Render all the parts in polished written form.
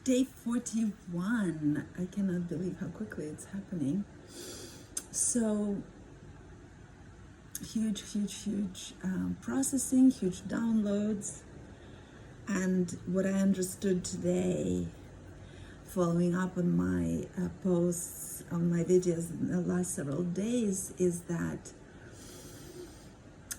Day 41. I cannot believe how quickly it's happening. So huge processing, huge downloads. And what I understood today, following up on my posts, on my videos in the last several days, is that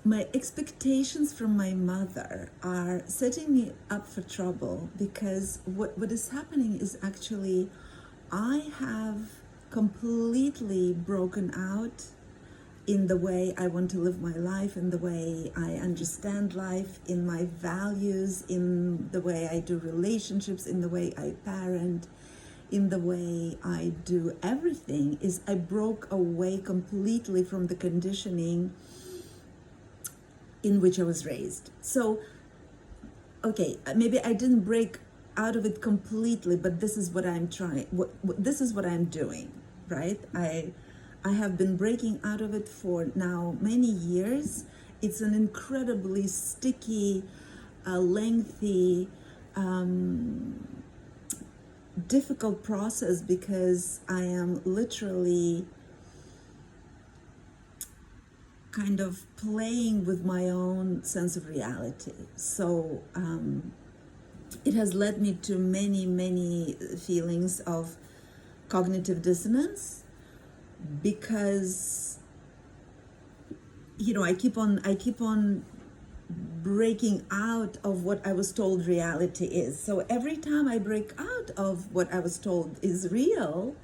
my expectations from my mother are setting me up for trouble, because what is happening is actually I have completely broken out in the way I want to live my life, in the way I understand life, in my values, in the way I do relationships, in the way I parent, in the way I do everything. Is I broke away completely from the conditioning in which I was raised. So, okay, maybe I didn't break out of it completely, but this is what I'm trying, this is what I'm doing, right? I have been breaking out of it for now many years. It's an incredibly sticky, lengthy, difficult process, because I am literally kind of playing with my own sense of reality. So it has led me to many feelings of cognitive dissonance, because I keep on breaking out of what I was told reality is. So every time I break out of what I was told is real,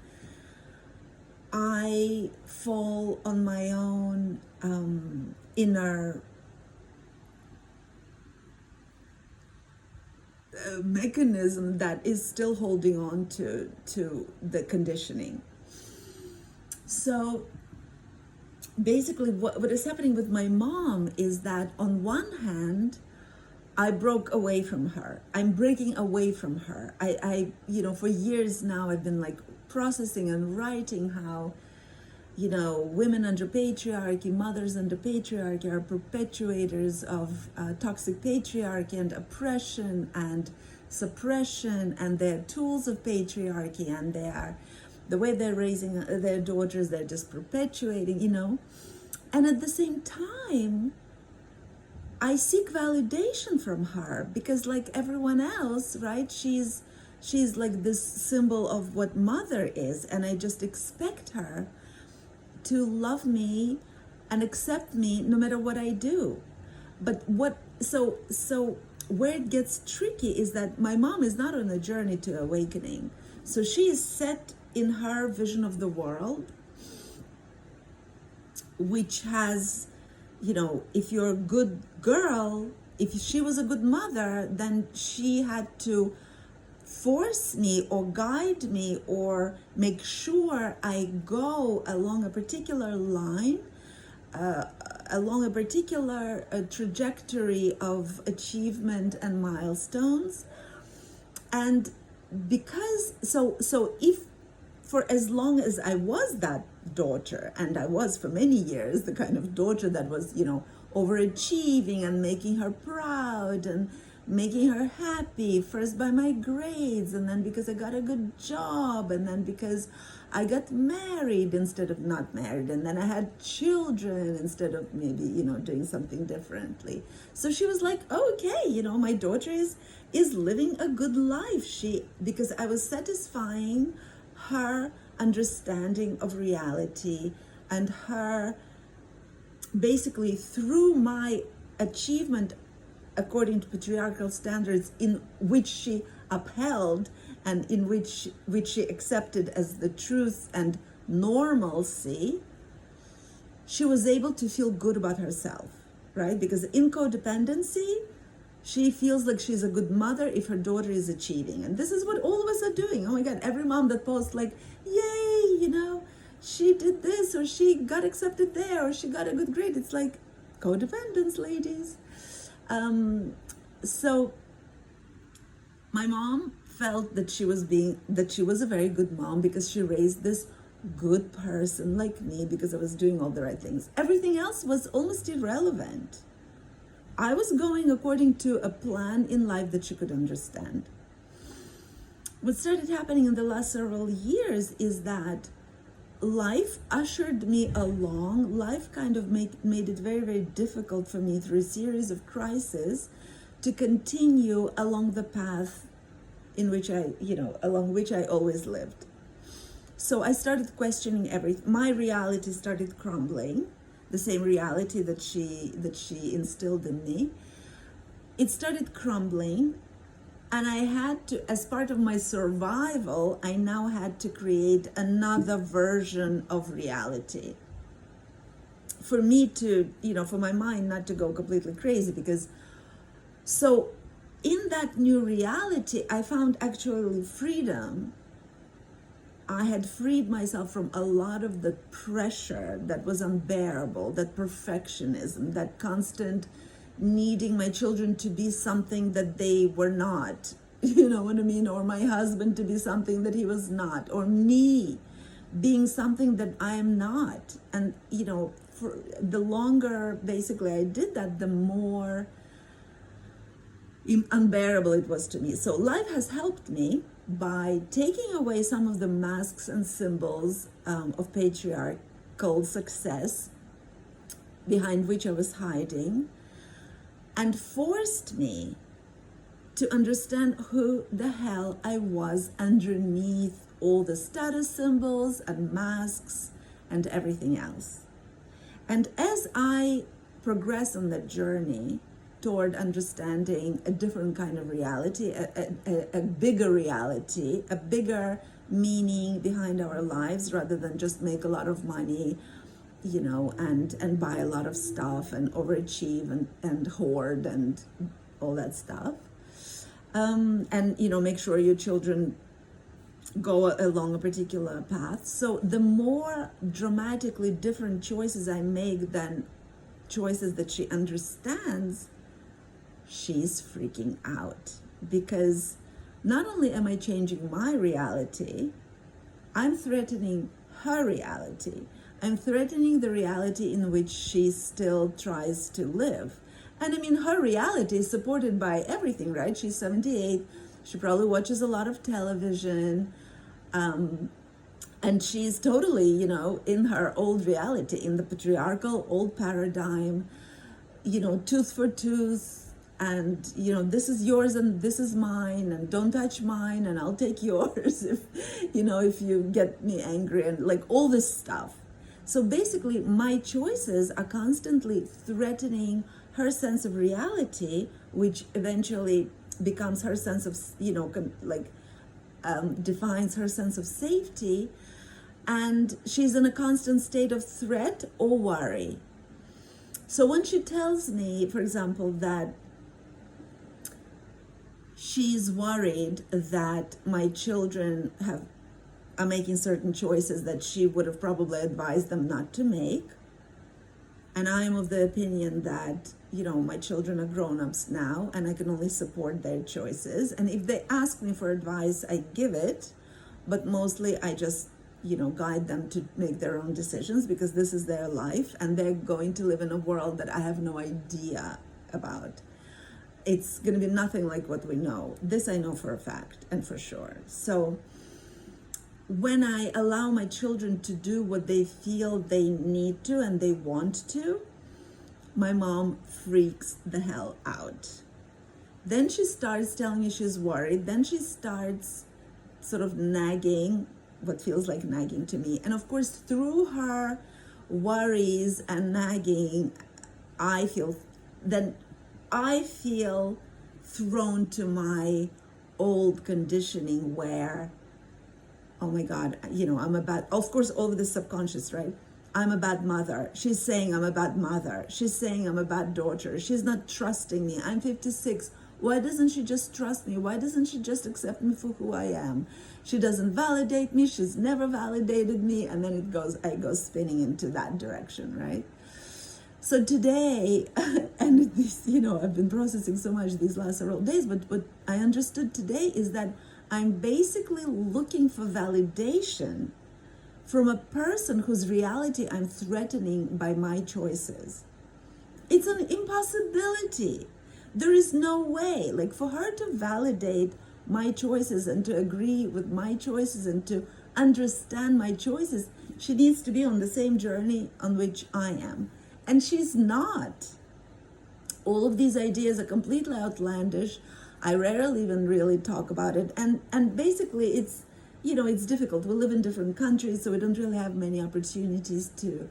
I fall on my own inner mechanism that is still holding on to the conditioning. So basically what is happening with my mom is that on one hand, I broke away from her. I'm breaking away from her. I for years now, I've been like processing and writing how, women under patriarchy, mothers under patriarchy are perpetuators of toxic patriarchy and oppression and suppression, and they're tools of patriarchy, and they are the way they're raising their daughters, they're just perpetuating, And at the same time, I seek validation from her, because like everyone else, right, she's like this symbol of what mother is, and I just expect her to love me and accept me no matter what I do. But so where it gets tricky is that my mom is not on a journey to awakening. So she is set in her vision of the world, which has, if you're a good girl, if she was a good mother, then she had to force me or guide me or make sure I go along a particular line, along a particular trajectory of achievement and milestones. And because, so if for as long as I was that daughter, and I was for many years the kind of daughter that was, overachieving and making her proud and making her happy, first by my grades, and then because I got a good job, and then because I got married instead of not married, and then I had children instead of maybe, doing something differently. So she was like, okay, my daughter is living a good life. Because I was satisfying her understanding of reality, and her basically through my achievement according to patriarchal standards, in which she upheld and in which she accepted as the truth and normalcy, she was able to feel good about herself, right? Because in codependency, she feels like she's a good mother if her daughter is achieving. And this is what all of us are doing. Oh my God, every mom that posts like, yay, she did this, or she got accepted there, or she got a good grade. It's like codependence, ladies. So my mom felt that she was a very good mom because she raised this good person like me, because I was doing all the right things. Everything else was almost irrelevant. I was going according to a plan in life that she could understand. what started happening in the last several years is that life ushered me along. Life kind of made it very, very difficult for me through a series of crises to continue along the path in which along which I always lived. So I started questioning everything. My reality started crumbling, the same reality that she instilled in me. It started crumbling, and I had to, as part of my survival, I now had to create another version of reality. For me to, for my mind not to go completely crazy, because so in that new reality, I found actually freedom. I had freed myself from a lot of the pressure that was unbearable, that perfectionism, that constant needing my children to be something that they were not, you know what I mean? Or my husband to be something that he was not, or me being something that I am not. And, for the longer basically I did that, the more unbearable it was to me. So life has helped me by taking away some of the masks and symbols of patriarchal success behind which I was hiding, and forced me to understand who the hell I was underneath all the status symbols and masks and everything else. And as I progress on that journey toward understanding a different kind of reality, a bigger reality, a bigger meaning behind our lives, rather than just make a lot of money, and buy a lot of stuff and overachieve and hoard and all that stuff. And make sure your children go along a particular path. So the more dramatically different choices I make than choices that she understands, she's freaking out, because not only am I changing my reality, I'm threatening her reality. I'm threatening the reality in which she still tries to live. And I mean, her reality is supported by everything, right? She's 78. She probably watches a lot of television. And she's totally, in her old reality, in the patriarchal old paradigm, tooth for tooth. And, this is yours and this is mine, and don't touch mine and I'll take yours if you get me angry, and like all this stuff. So basically my choices are constantly threatening her sense of reality, which eventually becomes her sense of, defines her sense of safety. And she's in a constant state of threat or worry. So when she tells me, for example, that she's worried that my children are making certain choices that she would have probably advised them not to make, and I am of the opinion that, my children are grown-ups now and I can only support their choices. And if they ask me for advice, I give it, but mostly I just, guide them to make their own decisions, because this is their life and they're going to live in a world that I have no idea about. It's going to be nothing like what we know. This I know for a fact and for sure. So when I allow my children to do what they feel they need to and they want to, my mom freaks the hell out. Then she starts telling me she's worried. Then she starts sort of nagging, what feels like nagging to me. And of course, through her worries and nagging, I feel thrown to my old conditioning where, oh my God, I'm a bad, of course, all of this subconscious, right? I'm a bad mother. She's saying I'm a bad mother. She's saying I'm a bad daughter. She's not trusting me. I'm 56. Why doesn't she just trust me? Why doesn't she just accept me for who I am? She doesn't validate me. She's never validated me. And then I go spinning into that direction, right? So today, and this, I've been processing so much these last several days, but what I understood today is that I'm basically looking for validation from a person whose reality I'm threatening by my choices. It's an impossibility. There is no way, for her to validate my choices and to agree with my choices and to understand my choices. She needs to be on the same journey on which I am. And she's not. All of these ideas are completely outlandish. I rarely even really talk about it. And basically it's, it's difficult. We live in different countries, so we don't really have many opportunities to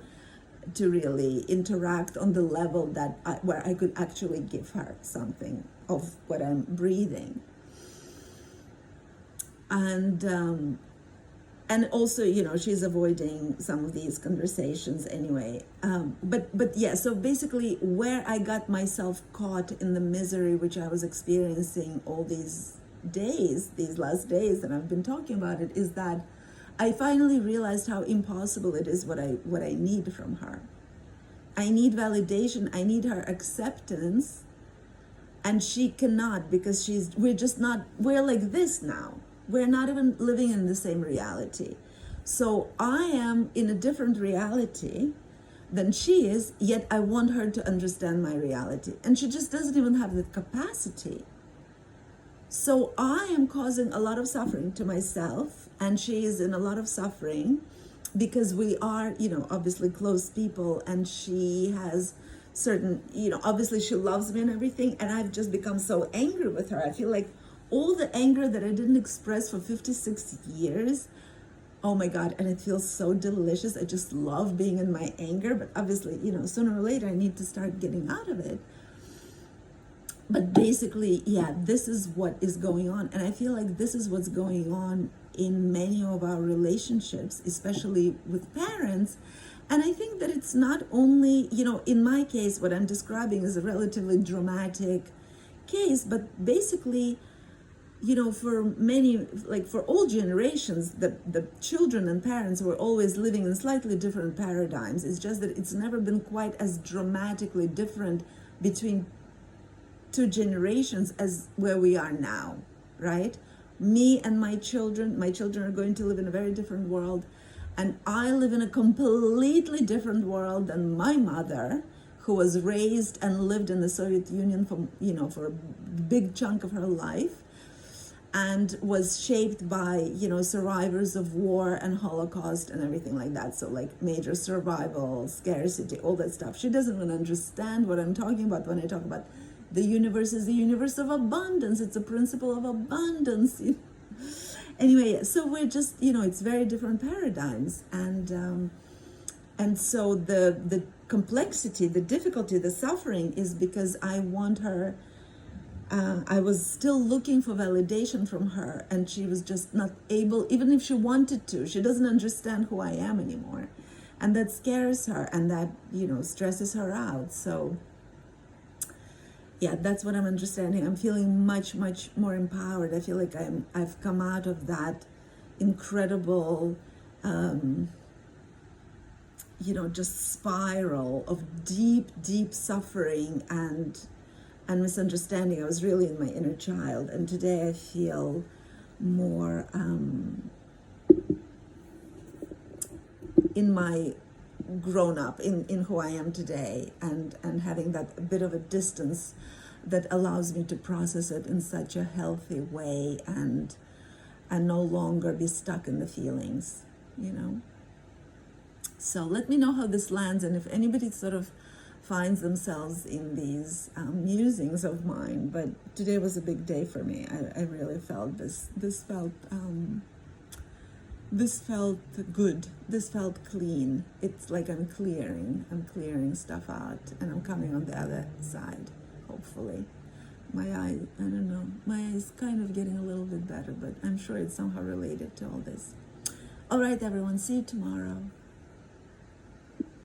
really interact on the level that where I could actually give her something of what I'm breathing. And also, she's avoiding some of these conversations anyway. But yeah, so basically where I got myself caught in the misery which I was experiencing all these days, these last days that I've been talking about it, is that I finally realized how impossible it is what I need from her. I need validation. I need her acceptance. And she cannot, because we're like this now. We're not even living in the same reality. So I am in a different reality than she is, yet I want her to understand my reality. And she just doesn't even have the capacity. So I am causing a lot of suffering to myself, and she is in a lot of suffering because we are, obviously close people, and she has certain, obviously she loves me and everything, and I've just become so angry with her. I feel like all the anger that I didn't express for 56 years, oh my God, and it feels so delicious. I just love being in my anger, but obviously, sooner or later I need to start getting out of it. But basically, yeah, this is what is going on. And I feel like this is what's going on in many of our relationships, especially with parents. And I think that it's not only, in my case, what I'm describing is a relatively dramatic case, but basically, for many, like for all generations, the children and parents were always living in slightly different paradigms. It's just that it's never been quite as dramatically different between two generations as where we are now, right? Me and my children are going to live in a very different world, and I live in a completely different world than my mother, who was raised and lived in the Soviet Union for a big chunk of her life, and was shaped by, survivors of war and Holocaust and everything like that. So like major survival, scarcity, all that stuff. She doesn't even understand what I'm talking about when I talk about the universe is the universe of abundance. It's a principle of abundance. Anyway, so we're just, it's very different paradigms. And so the complexity, the difficulty, the suffering is because I want her, I was still looking for validation from her, and she was just not able, even if she wanted to, she doesn't understand who I am anymore. And that scares her, and that, stresses her out. So yeah, that's what I'm understanding. I'm feeling much, much more empowered. I feel like I've come out of that incredible, just spiral of deep, deep suffering and misunderstanding. I was really in my inner child, and today I feel more in my grown up, in who I am today, and having that bit of a distance that allows me to process it in such a healthy way and no longer be stuck in the feelings, So let me know how this lands, and if anybody sort of finds themselves in these musings of mine. But today was a big day for me. I really felt this felt good. This felt clean. It's like I'm clearing stuff out, and I'm coming on the other side, hopefully. My eye's kind of getting a little bit better, but I'm sure it's somehow related to all this. All right, everyone, see you tomorrow.